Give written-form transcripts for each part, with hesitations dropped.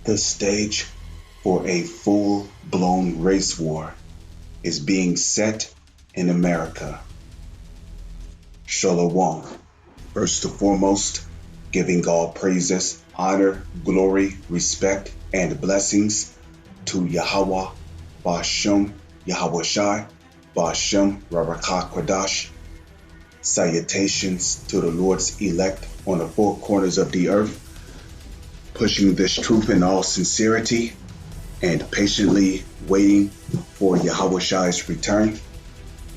The stage for a full-blown race war is being set in America. Shalom. First and foremost, giving all praises, honor, glory, respect, and blessings to Yahweh, Bashem, Yahweh Shai, Bashem, Rarakah Kodash. Salutations to the Lord's elect on the four corners of the earth, pushing this truth in all sincerity and patiently waiting for Yahweh Shai's return.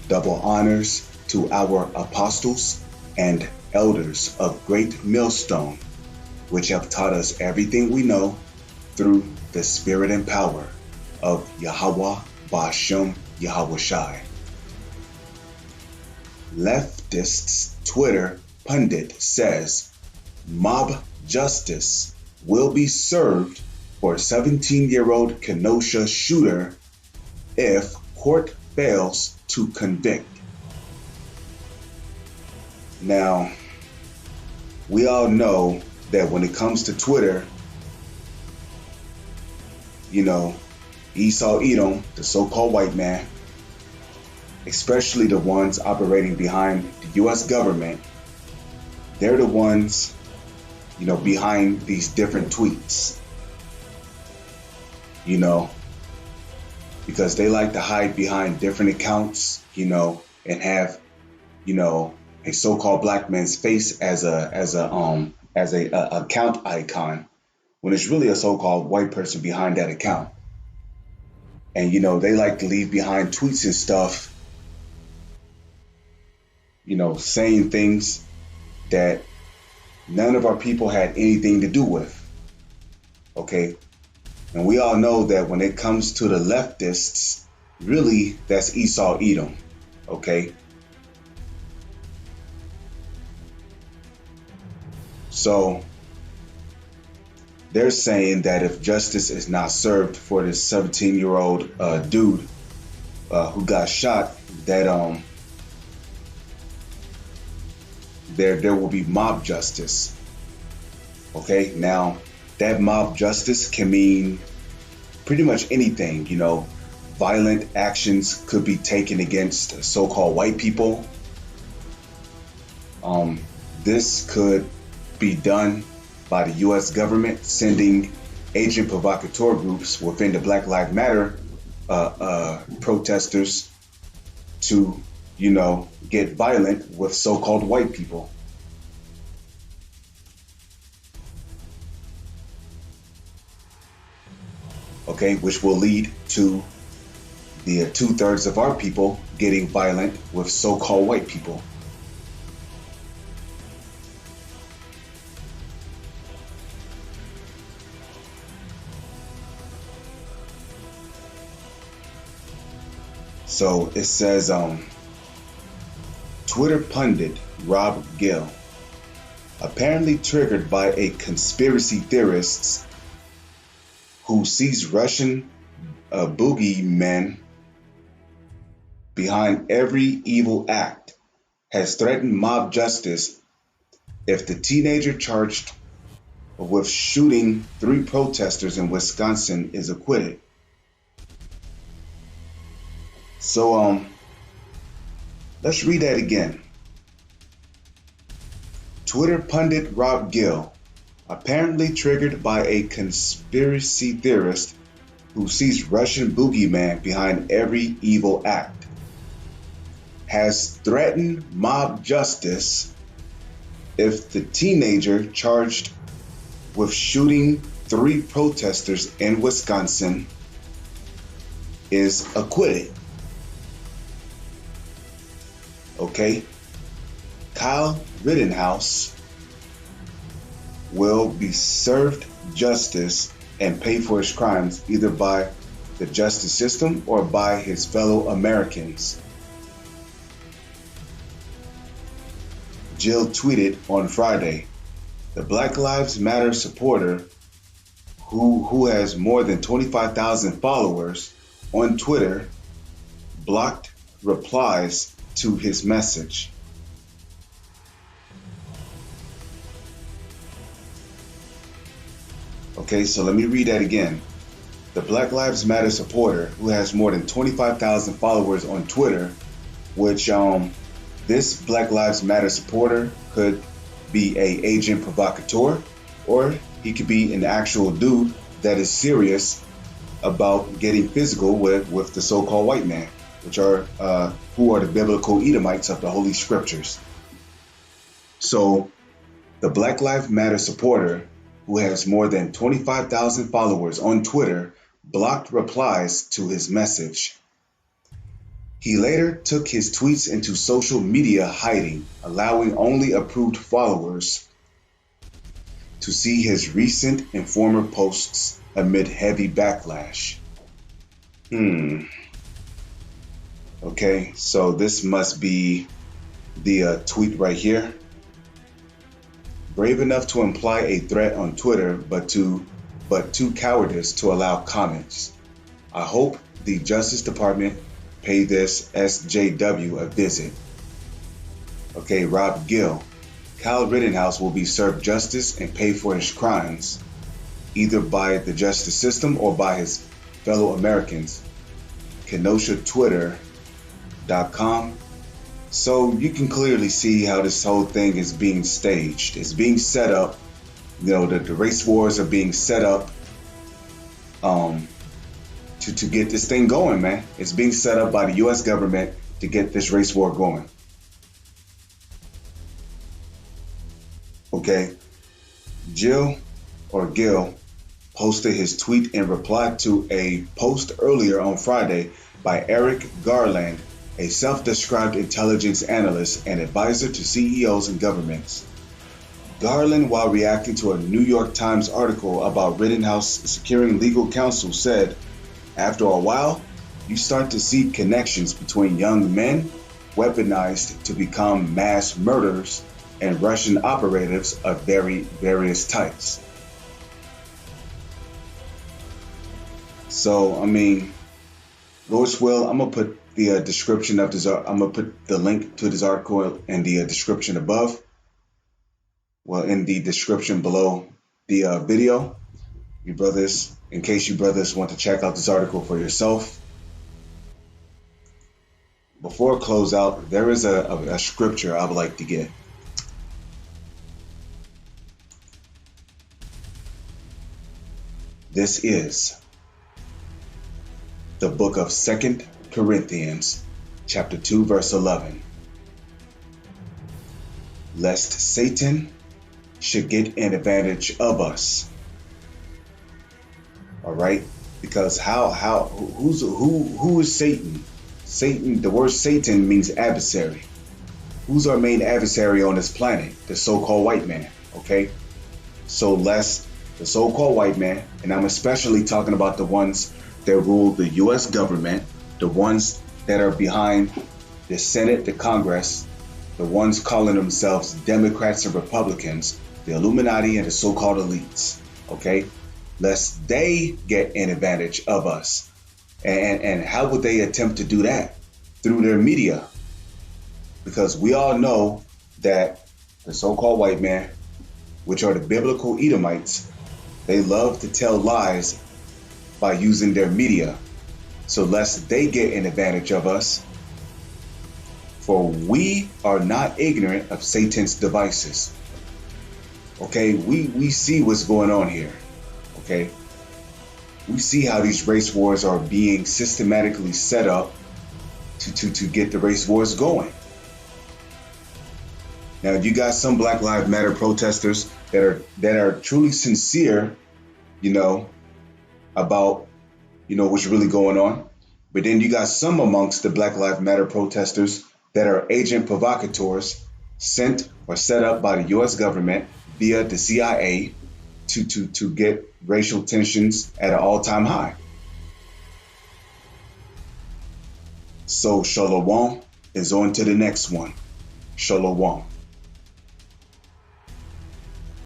Double honors to our apostles and elders of Great Millstone, which have taught us everything we know through the spirit and power of Yahweh Bashem Yahweh Shai. Leftist's Twitter pundit says mob justice will be served for 17-year-old Kenosha shooter if court fails to convict. Now, we all know that when it comes to Twitter, Esau Edom, the so-called white man, especially the ones operating behind the U.S. government, they're the ones, behind these different tweets, because they like to hide behind different accounts, and have, a so-called black man's face as a account icon, when it's really a so-called white person behind that account. And, they like to leave behind tweets and stuff, saying things that none of our people had anything to do with. Okay. And we all know that when it comes to the leftists, really, that's Esau Edom. Okay. So they're saying that if justice is not served for this 17-year-old dude who got shot, that there will be mob justice. Okay, now that mob justice can mean pretty much anything. Violent actions could be taken against so-called white people. This could be done by the U.S. government sending agent provocateur groups within the Black Lives Matter protesters to, get violent with so-called white people. Okay, which will lead to the 2/3 of our people getting violent with so-called white people. So it says, Twitter pundit Rob Gill, apparently triggered by a conspiracy theorists who sees Russian boogeymen behind every evil act, has threatened mob justice if the teenager charged with shooting 3 protesters in Wisconsin is acquitted. So, let's read that again. Twitter pundit Rob Gill, apparently triggered by a conspiracy theorist who sees Russian boogeyman behind every evil act, has threatened mob justice if the teenager charged with shooting 3 protesters in Wisconsin is acquitted. Okay, Kyle Rittenhouse will be served justice and pay for his crimes either by the justice system or by his fellow Americans. Jill tweeted on Friday, the Black Lives Matter supporter who has more than 25,000 followers on Twitter blocked replies to his message. Okay, so let me read that again. The Black Lives Matter supporter who has more than 25,000 followers on Twitter, which this Black Lives Matter supporter could be a agent provocateur, or he could be an actual dude that is serious about getting physical with the so-called white man, which are who are the biblical Edomites of the Holy Scriptures. So the Black Lives Matter supporter who has more than 25,000 followers on Twitter blocked replies to his message. He later took his tweets into social media hiding, allowing only approved followers to see his recent and former posts amid heavy backlash. Okay, so this must be the tweet right here. Brave enough to imply a threat on Twitter, but too cowardice to allow comments. I hope the Justice Department pay this SJW a visit. Okay, Rob Gill. Kyle Rittenhouse will be served justice and pay for his crimes, either by the justice system or by his fellow Americans. KenoshaTwitter.com. So you can clearly see how this whole thing is being staged. It's being set up. You know, the race wars are being set up to get this thing going, man. It's being set up by the U.S. government to get this race war going. Okay. Gil posted his tweet in reply to a post earlier on Friday by Eric Garland, a self-described intelligence analyst and advisor to CEOs and governments. Garland, while reacting to a New York Times article about Rittenhouse securing legal counsel, said, "After a while, you start to see connections between young men weaponized to become mass murderers and Russian operatives of various types." So, I mean, Lord's will, I'm gonna put the description of this. I'm gonna put the link to this article in the description above. Well, in the description below the video, you brothers, in case you brothers want to check out this article for yourself. Before I close out, there is a scripture I would like to get. This is the book of 2 Corinthians, chapter 2, verse 11. Lest Satan should get an advantage of us. All right? Because who is Satan? Satan, the word Satan means adversary. Who's our main adversary on this planet? The so-called white man, okay? So lest the so-called white man, and I'm especially talking about the ones that rule the U.S. government, the ones that are behind the Senate, the Congress, the ones calling themselves Democrats and Republicans, the Illuminati and the so-called elites, okay? Lest they get an advantage of us. And how would they attempt to do that? Through their media. Because we all know that the so-called white man, which are the biblical Edomites, they love to tell lies by using their media. So lest they get an advantage of us, for we are not ignorant of Satan's devices. Okay, we see what's going on here. Okay, we see how these race wars are being systematically set up to get the race wars going. Now, you got some Black Lives Matter protesters that are truly sincere, you know, about, you know, what's really going on. But then you got some amongst the Black Lives Matter protesters that are agent provocateurs sent or set up by the U.S. government via the CIA to get racial tensions at an all-time high. So Shalom is on to the next one. Shalom.